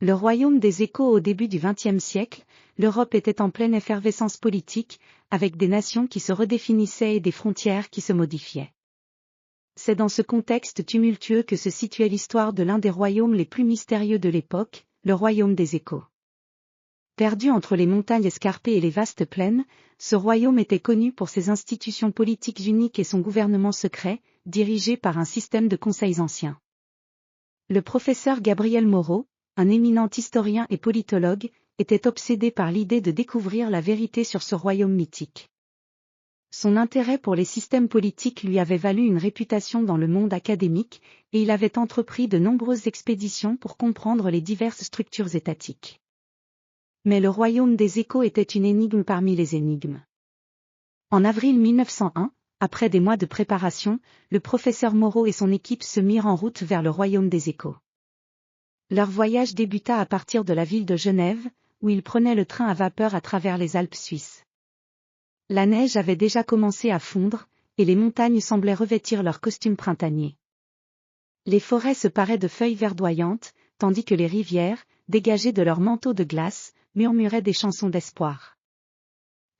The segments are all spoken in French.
Le royaume des échos. Au début du XXe siècle, l'Europe était en pleine effervescence politique, avec des nations qui se redéfinissaient et des frontières qui se modifiaient. C'est dans ce contexte tumultueux que se situait l'histoire de l'un des royaumes les plus mystérieux de l'époque, le royaume des échos. Perdu entre les montagnes escarpées et les vastes plaines, ce royaume était connu pour ses institutions politiques uniques et son gouvernement secret, dirigé par un système de conseils anciens. Le professeur Gabriel Moreau, un éminent historien et politologue, était obsédé par l'idée de découvrir la vérité sur ce royaume mythique. Son intérêt pour les systèmes politiques lui avait valu une réputation dans le monde académique, et il avait entrepris de nombreuses expéditions pour comprendre les diverses structures étatiques. Mais le royaume des échos était une énigme parmi les énigmes. En avril 1901, après des mois de préparation, le professeur Moreau et son équipe se mirent en route vers le royaume des échos. Leur voyage débuta à partir de la ville de Genève, où ils prenaient le train à vapeur à travers les Alpes suisses. La neige avait déjà commencé à fondre, et les montagnes semblaient revêtir leur costume printanier. Les forêts se paraient de feuilles verdoyantes, tandis que les rivières, dégagées de leurs manteaux de glace, murmuraient des chansons d'espoir.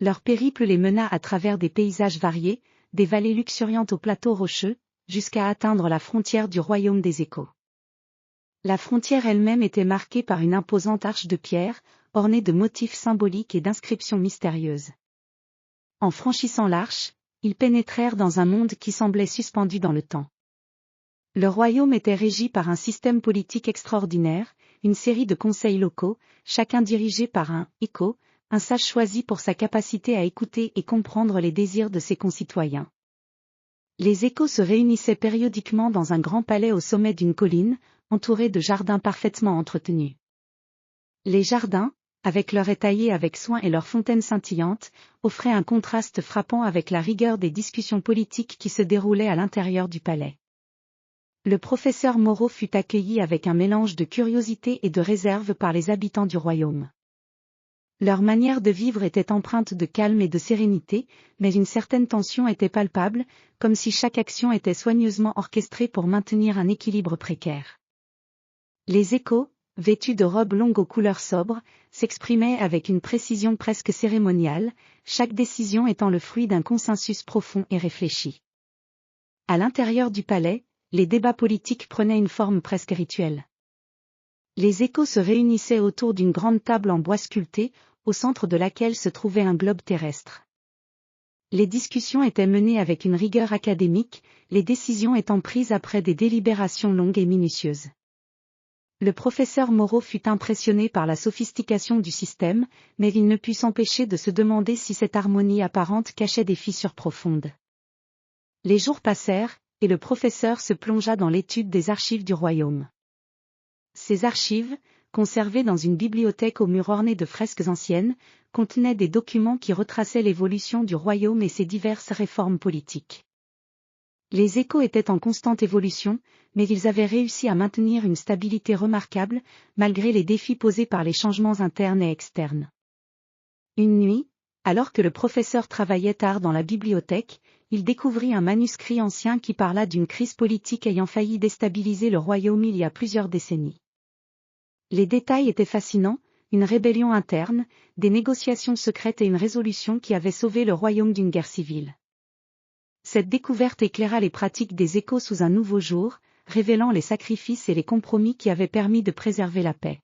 Leur périple les mena à travers des paysages variés, des vallées luxuriantes aux plateaux rocheux, jusqu'à atteindre la frontière du royaume des échos. La frontière elle-même était marquée par une imposante arche de pierre, ornée de motifs symboliques et d'inscriptions mystérieuses. En franchissant l'arche, ils pénétrèrent dans un monde qui semblait suspendu dans le temps. Le royaume était régi par un système politique extraordinaire, une série de conseils locaux, chacun dirigé par un « écho », un sage choisi pour sa capacité à écouter et comprendre les désirs de ses concitoyens. Les échos se réunissaient périodiquement dans un grand palais au sommet d'une colline, entouré de jardins parfaitement entretenus. Les jardins, avec leurs haies taillées avec soin et leurs fontaines scintillantes, offraient un contraste frappant avec la rigueur des discussions politiques qui se déroulaient à l'intérieur du palais. Le professeur Moreau fut accueilli avec un mélange de curiosité et de réserve par les habitants du royaume. Leur manière de vivre était empreinte de calme et de sérénité, mais une certaine tension était palpable, comme si chaque action était soigneusement orchestrée pour maintenir un équilibre précaire. Les échos, vêtus de robes longues aux couleurs sobres, s'exprimaient avec une précision presque cérémoniale, chaque décision étant le fruit d'un consensus profond et réfléchi. À l'intérieur du palais, les débats politiques prenaient une forme presque rituelle. Les échos se réunissaient autour d'une grande table en bois sculpté, au centre de laquelle se trouvait un globe terrestre. Les discussions étaient menées avec une rigueur académique, les décisions étant prises après des délibérations longues et minutieuses. Le professeur Moreau fut impressionné par la sophistication du système, mais il ne put s'empêcher de se demander si cette harmonie apparente cachait des fissures profondes. Les jours passèrent, et le professeur se plongea dans l'étude des archives du royaume. Ces archives, conservées dans une bibliothèque aux murs ornés de fresques anciennes, contenaient des documents qui retraçaient l'évolution du royaume et ses diverses réformes politiques. Les échos étaient en constante évolution, mais ils avaient réussi à maintenir une stabilité remarquable, malgré les défis posés par les changements internes et externes. Une nuit, alors que le professeur travaillait tard dans la bibliothèque, il découvrit un manuscrit ancien qui parla d'une crise politique ayant failli déstabiliser le royaume il y a plusieurs décennies. Les détails étaient fascinants, une rébellion interne, des négociations secrètes et une résolution qui avait sauvé le royaume d'une guerre civile. Cette découverte éclaira les pratiques des échos sous un nouveau jour, révélant les sacrifices et les compromis qui avaient permis de préserver la paix.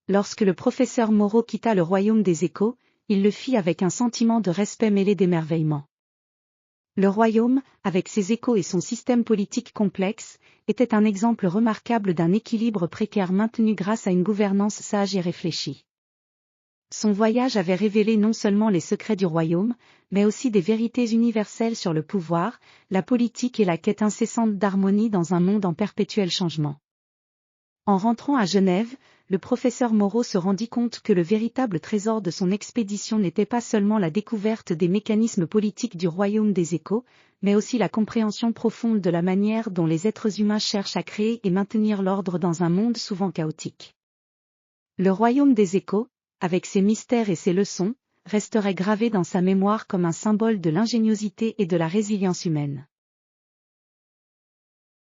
Lorsque le professeur Moreau quitta le royaume des échos, il le fit avec un sentiment de respect mêlé d'émerveillement. Le royaume, avec ses échos et son système politique complexe, était un exemple remarquable d'un équilibre précaire maintenu grâce à une gouvernance sage et réfléchie. Son voyage avait révélé non seulement les secrets du royaume, mais aussi des vérités universelles sur le pouvoir, la politique et la quête incessante d'harmonie dans un monde en perpétuel changement. En rentrant à Genève, le professeur Moreau se rendit compte que le véritable trésor de son expédition n'était pas seulement la découverte des mécanismes politiques du royaume des échos, mais aussi la compréhension profonde de la manière dont les êtres humains cherchent à créer et maintenir l'ordre dans un monde souvent chaotique. Le royaume des échos, avec ses mystères et ses leçons, resterait gravé dans sa mémoire comme un symbole de l'ingéniosité et de la résilience humaine.